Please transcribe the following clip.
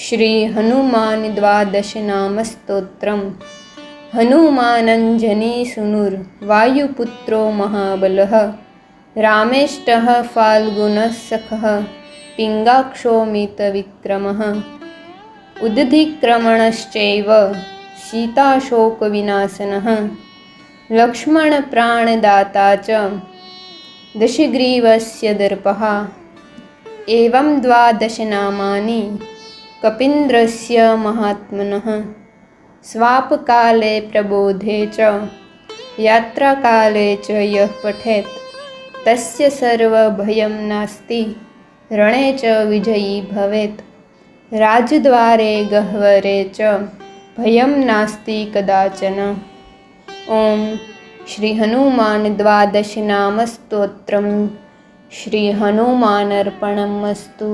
श्री हनुमान द्वादश नाम स्तोत्रम। हनुमानंजनीसुनुर वायुपुत्रो महाबलः रामेष्टः फाल्गुनः सखः पिङ्गाक्षोमितविक्रमः उदधिक्रमणश्चैव सीताशोकविनाशनः लक्ष्मणप्राणदाता च दशग्रीवस्य दर्पः। एवं द्वादशनामानि कपीन्द्रस्य महात्मनः स्वापकाले प्रबोधे च यात्राकाले च यः पठेत् तस्य सर्वभयं नास्ति रणे च विजयी भवेत्। राजद्वारे गह्वरे च भयं नास्ति कदाचन। ओम श्री हनुमान द्वादश नाम स्तोत्रम। श्री हनुमानर्पणमस्तु।